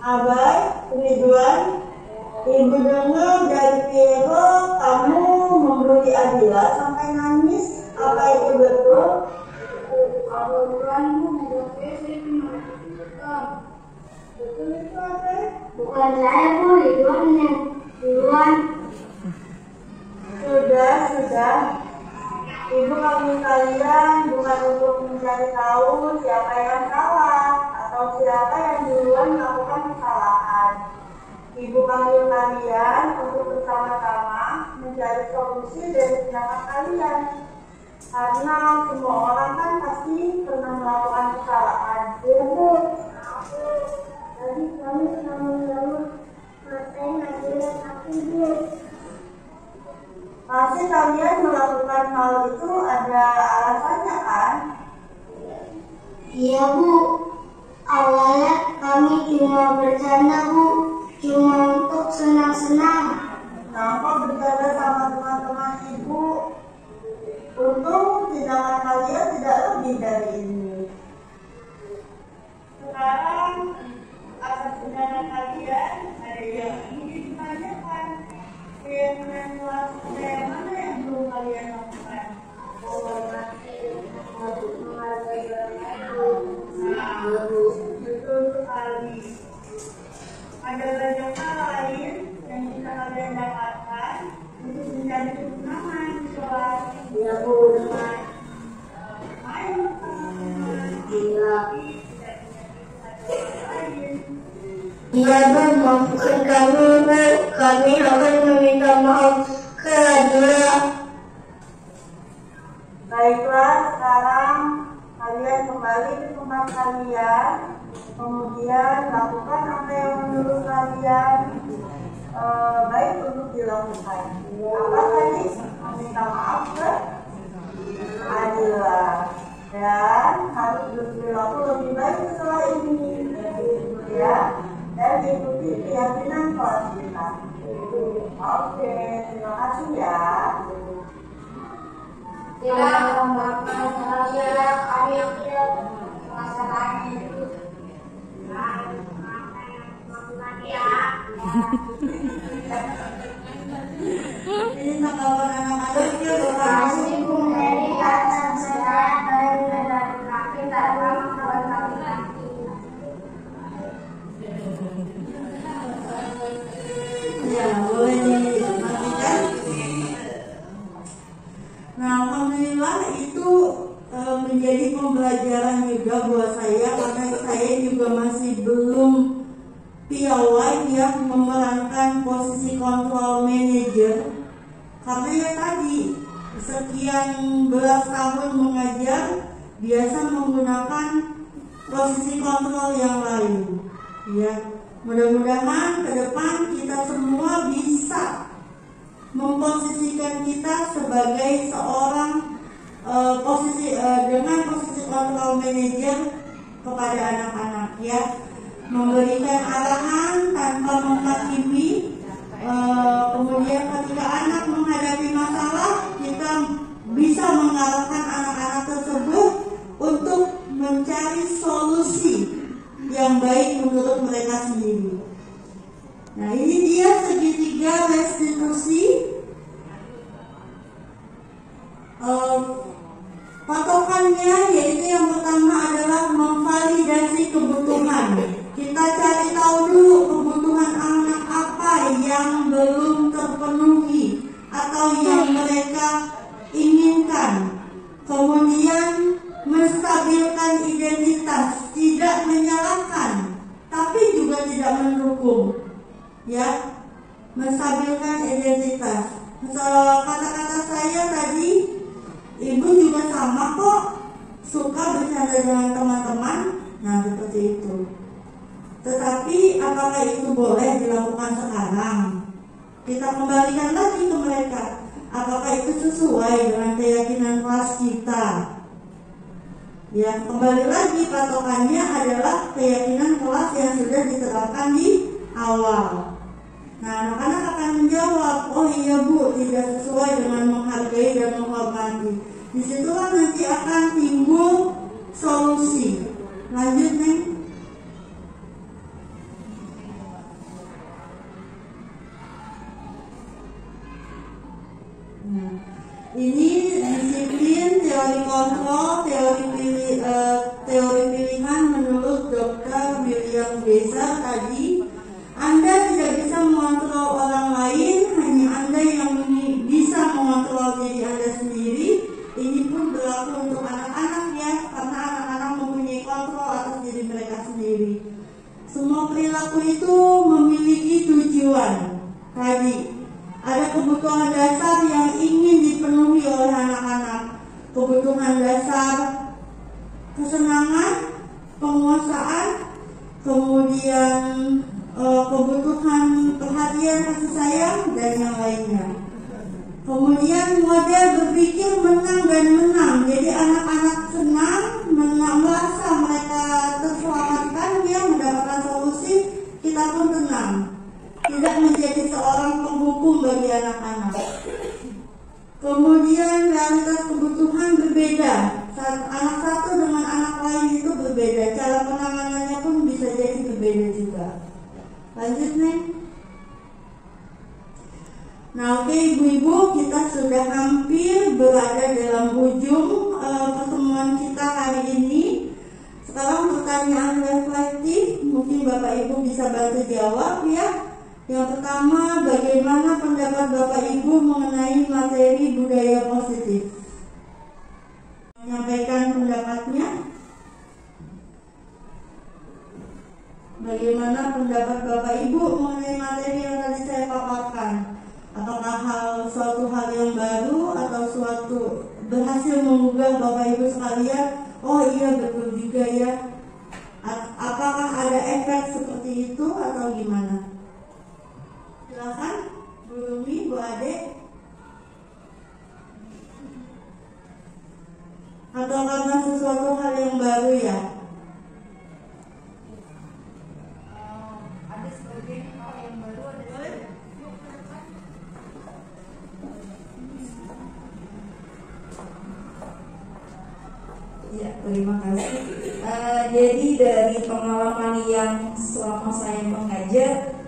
Abai, Ridwan, Ibu dengar dari Piero kamu memberi Adila sampai nangis. Apa itu betul? Betul itu apa? Bukan saya Bu, Ridwan yang duluan. Sudah. Ibu kamu minta kalian bukan untuk mencari tahu siapa yang salah atau siapa yang duluan melakukan kesalahan. Ibu panggil kalian untuk bersama-sama mencari solusi dari tindakan kalian. Karena semua orang kan pasti pernah melakukan kesalahan. Ya, Bu. Tadi kami sedang mengganggu materi ngajarin aku, Bu. Pasti kalian melakukan hal itu ada alasannya kan? Iya, Bu. Awalnya kami cuma bercanda, Bu. Cuma untuk senang-senang. Kenapa bercanda sama teman-teman ibu? Untung tindakan kalian tidak lebih dari ini. Sekarang atas tindakan kalian ada yang ingin ditanyakan. Yang mana yang belum kalian lakukan? Betul sekali. Ada banyak hal lain yang bisa kalian dapatkan untuk mencari kesenangan di sekolah. Iya, Bu. Ayo, Iya. Iya, Bu, maafkan kami, Bu. Kami akan meminta maaf ke dia. Baiklah, sekarang kalian kembali ke tempat kalian. Kemudian lakukan apa yang menurut kalian baik untuk dilakukan. Apa tadi? Meminta maaf ke Adila. Dan harus berperilaku lebih baik setelah ini. Ya, dan ikuti keyakinan kelas kita. Oke, terima kasih ya. Ya, maafkan saya. Kami tidak melaksanakan itu. Maafkan ya. Ini tanggapan anak-anak ya, Masih Bu Mary atas saya dari kaki dalam kawan-kawan kaki. ya boleh dimatikan. Nah, alhamdulillah itu menjadi pembelajaran juga buat saya karena saya juga masih belum piawai ya memerankan posisi control manager karena ya tadi sekian belas tahun mengajar biasa menggunakan posisi kontrol yang lain ya. Mudah-mudahan ke depan kita semua bisa memposisikan kita sebagai seorang dengan posisi kontrol manager kepada anak-anak ya, memberikan arahan tanpa menghakimi. Kemudian ketika anak menghadapi masalah, kita bisa mengarahkan anak-anak tersebut untuk mencari solusi yang baik menurut mereka sendiri. Nah, ini dia segitiga restitusi. Patokannya yaitu yang pertama adalah memvalidasi kebutuhan. Kita cari tahu dulu kebutuhan anak apa yang belum terpenuhi atau yang mereka inginkan. Kemudian menstabilkan identitas, tidak menyalahkan, tapi juga tidak mendukung. Ya, menstabilkan identitas. Kata-kata saya tadi, ibu juga sama kok, suka bercanda dengan teman-teman. Nah, seperti itu. Tetapi apakah itu boleh dilakukan sekarang? Kita kembalikan lagi ke mereka. Apakah itu sesuai dengan keyakinan kelas kita? Ya, kembali lagi patokannya adalah keyakinan kelas yang sudah diterapkan di awal. Nah, anak-anak akan menjawab, oh iya Bu, tidak sesuai dengan menghargai dan menghormati. Disitulah nanti akan timbul solusi. Lanjut, Neng. Nah, ini disiplin teori kontrol, teori pilihan menurut Dr. William Glaser tadi. Anda tidak bisa mengontrol orang lain, hanya Anda yang bisa mengontrol diri Anda sendiri. Ini pun berlaku kebutuhan dasar yang ingin dipenuhi oleh anak-anak. Kebutuhan dasar kesenangan, penguasaan, kemudian kebutuhan perhatian, kasih sayang, dan yang lainnya. Kemudian model berpikir menang dan menang. Jadi anak-anak senang, menang, merasa mereka terselamatkan, dia mendapatkan solusi, kita pun tenang. Tidak menjadi seorang penghukum bagi anak-anak. Kemudian realitas kebutuhan berbeda. Anak satu dengan anak lain itu berbeda. Cara penanganannya pun bisa jadi berbeda juga. Lanjut nih. Nah, oke ibu-ibu, kita sudah hampir berada dalam ujung pertemuan kita hari ini. Sekarang pertanyaan reflektif, mungkin Bapak Ibu bisa bantu jawab ya. Yang pertama, bagaimana pendapat Bapak Ibu mengenai materi budaya positif? Menyampaikan pendapatnya. Bagaimana pendapat Bapak Ibu mengenai materi yang tadi saya paparkan? Apakah suatu hal yang baru atau suatu berhasil menggugah Bapak Ibu sekalian? Oh iya, betul juga ya. Apakah ada efek seperti itu atau gimana? Silakan Bu Rumi, Bu Ade. Atau karena sesuatu hal yang baru ya? Ada sebagian hal yang baru, ada ya, terima kasih. Jadi dari pengalaman yang selama saya mengajar,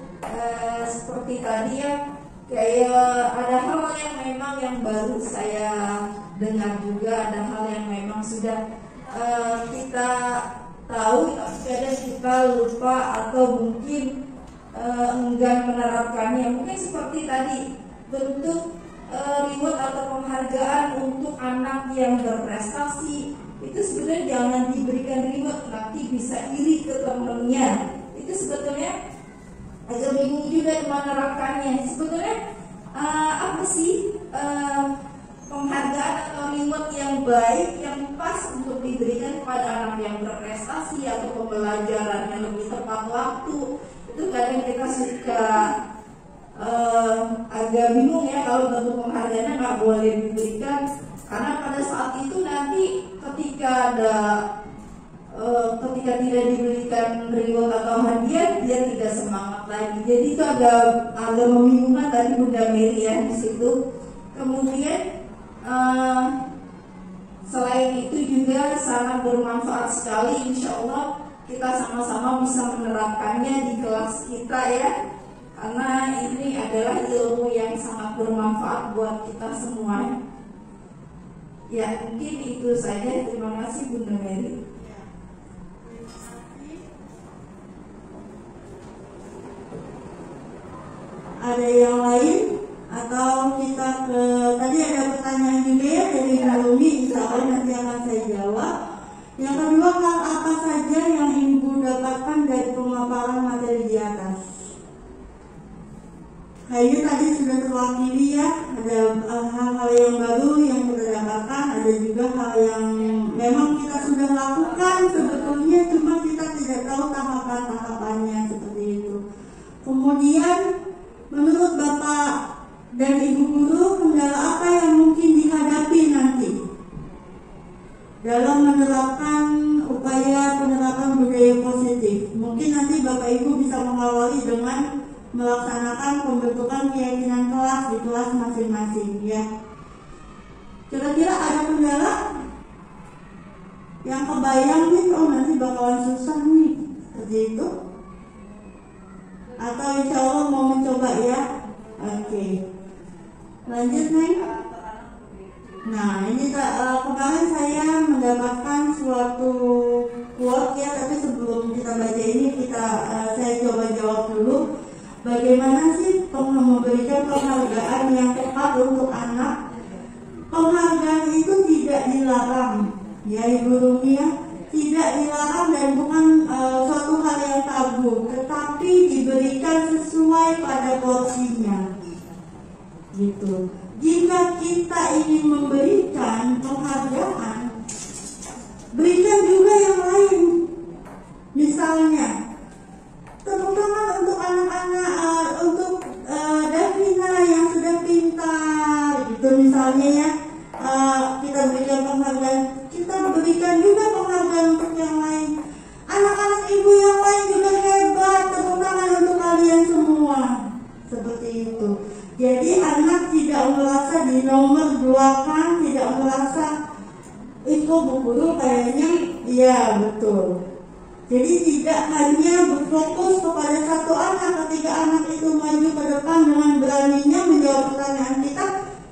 seperti tadi ya, kayak ada hal yang memang yang baru saya dengar juga, ada hal yang memang sudah kita tahu, tapi kadang kita lupa atau mungkin enggan menerapkannya. Mungkin seperti tadi bentuk reward atau penghargaan untuk anak yang berprestasi itu sebenarnya jangan diberikan reward, nanti bisa iri ke temennya. Itu sebetulnya agak bingung juga menerapkannya. Sebetulnya apa sih penghargaan atau reward yang baik, yang pas untuk diberikan kepada anak yang berprestasi atau pembelajaran yang lebih tepat waktu? Itu kadang kita suka agak bingung ya kalau bentuk penghargaannya nggak boleh diberikan, karena pada saat itu nanti ketika tidak diberikan reward atau hadiah, dia tidak semangat lagi. Jadi itu agak membingungkan tadi Bunda Mary ya di situ. Kemudian selain itu juga sangat bermanfaat sekali, insya Allah kita sama-sama bisa menerapkannya di kelas kita ya, karena ini adalah ilmu yang sangat bermanfaat buat kita semua. Ya, mungkin itu saja. Terima kasih Bunda Mary. Ada yang lain? Atau kita ke, tadi ada pertanyaan juga ya dari Rumi, insya Allah nanti akan saya jawab. Yang kedua, hal apa saja yang Ibu dapatkan dari pemaparan materi di atas? Kayaknya tadi sudah terwakili ya, ada hal-hal yang baru yang kita dapatkan, ada juga hal yang memang kita sudah lakukan sebetulnya, cuma kita tidak tahu tahapan-tahapannya seperti itu. Kemudian, menurut Bapak dan Ibu Guru, kendala apa yang mungkin dihadapi nanti dalam menerapkan upaya penerapan budaya positif? Mungkin nanti Bapak Ibu bisa mengawali dengan melaksanakan pembentukan keyakinan kelas di kelas masing-masing ya. Kira-kira ada kendala yang kebayang nih, oh nanti bakalan susah nih seperti itu, atau insya Allah mau mencoba ya? Oke. Lanjut nih. Nah ini kemarin saya mendapatkan suatu quote ya, tapi sebelum kita baca ini saya coba jawab dulu. Bagaimana sih memberikan penghargaan yang tepat untuk anak? Penghargaan itu tidak dilarang, ya Ibu Rumi ya, tidak dilarang dan bukan suatu hal yang tabu, tetapi diberikan sesuai pada porsinya. gitu. Jika kita ingin memberikan penghargaan, berikan juga yang lain. Misalnya, terutama untuk anak-anak, untuk Davina yang sudah pintar, gitu misalnya ya, kita berikan penghargaan. Kita berikan juga penghargaan untuk yang lain. Anak-anak ibu yang lain juga hebat, terutama untuk kalian semua. Seperti itu. Jadi anak tidak merasa di nomor duakan, tidak merasa itu Bu Guru kayaknya, ya betul. Jadi tidak hanya berfokus kepada satu anak. Ketika anak itu maju ke depan dengan beraninya menjawab pertanyaan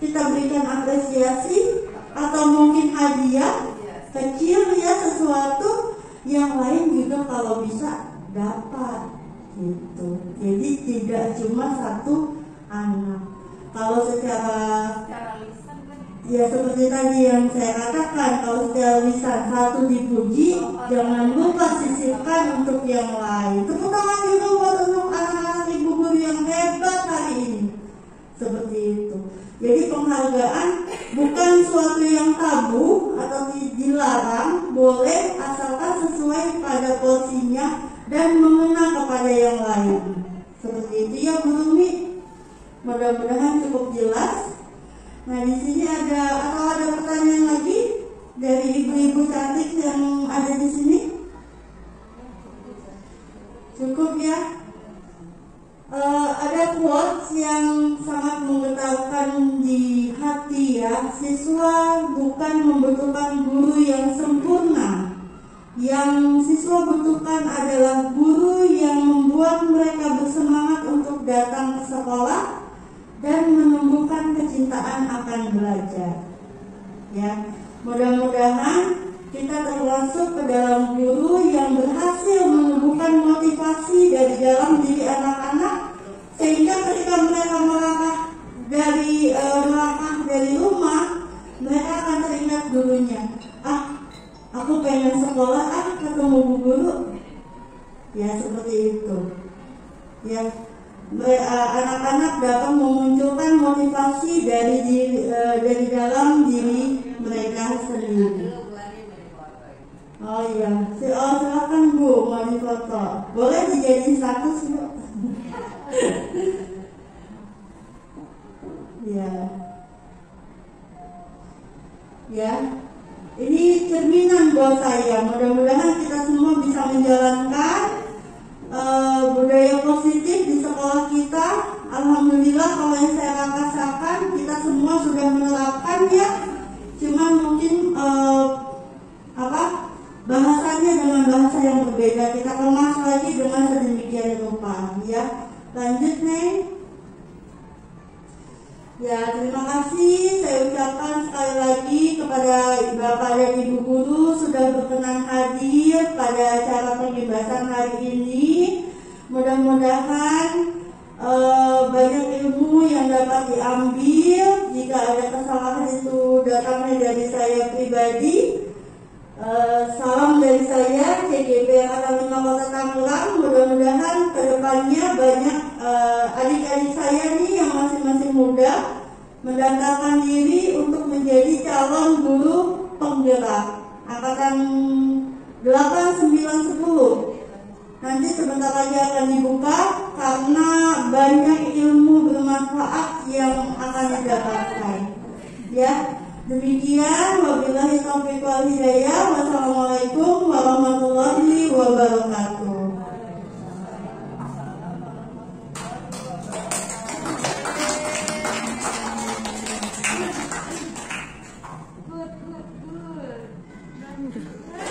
kita berikan apresiasi atau mungkin hadiah kecil ya, sesuatu yang lain juga kalau bisa dapat gitu. Jadi tidak cuma satu anak. Kalau secara ya seperti tadi yang saya katakan, kalau secara lisan satu dipuji, jangan lupa sisihkan untuk yang lain. Tepuk tangan juga buat untuk anak-anak ibu guru yang hebat hari ini. Seperti itu. Jadi penghargaan bukan suatu yang tabu atau dilarang, boleh asalkan sesuai pada porsinya dan mengena kepada yang lain. Seperti itu ya Bu Rumi. Mudah-mudahan cukup jelas. Nah di sini ada pertanyaan lagi dari ibu-ibu cantik yang ada di sini? Cukup ya. Ada quotes yang sangat menggetarkan di hati ya. Siswa bukan membutuhkan guru yang sempurna. Yang siswa butuhkan adalah guru yang membuat mereka bersemangat untuk datang ke sekolah dan menumbuhkan kecintaan akan belajar. Ya, mudah-mudahan kita termasuk ke dalam guru yang berhasil menumbuhkan motivasi dari dalam diri anak-anak, sehingga ketika mereka melangkah dari rumah, mereka akan teringat gurunya. Aku pengen sekolah, ketemu bu guru. Ya seperti itu. Ya. Anak-anak dapat memunculkan motivasi dari dalam diri mereka sendiri. Oh iya, silakan Bu, mau difoto. Boleh dijadiin status Bu. Ya, ya. Ini cerminan buat saya. Mudah-mudahan kita semua bisa menjalankan budaya positif di sekolah kita. Alhamdulillah kalau yang saya rasakan kita semua sudah menerapkannya. Cuma mungkin bahasanya dengan bahasa yang berbeda, kita kemas lagi dengan sedemikian rupa ya. Lanjut nih. Ya, terima kasih saya ucapkan sekali lagi kepada Bapak dan Ibu Guru sudah berkenan hadir pada acara pembebasan hari ini. Mudah-mudahan banyak ilmu yang dapat diambil. Jika ada kesalahan itu datangnya dari saya pribadi. Salam dari saya CGP Angkatan 5 Kota Tangerang. Mudah-mudahan kedepannya banyak adik-adik saya nih yang masing-masing muda mendaftarkan diri untuk menjadi calon guru penggerak Angkatan 8, 9, 10. Nanti sebentar lagi akan dibuka karena banyak ilmu bermanfaat yang akan didapatkan. Ya. Demikian, wabillahi taufiq wal hidayah. Wassalamualaikum warahmatullahi wabarakatuh. Good.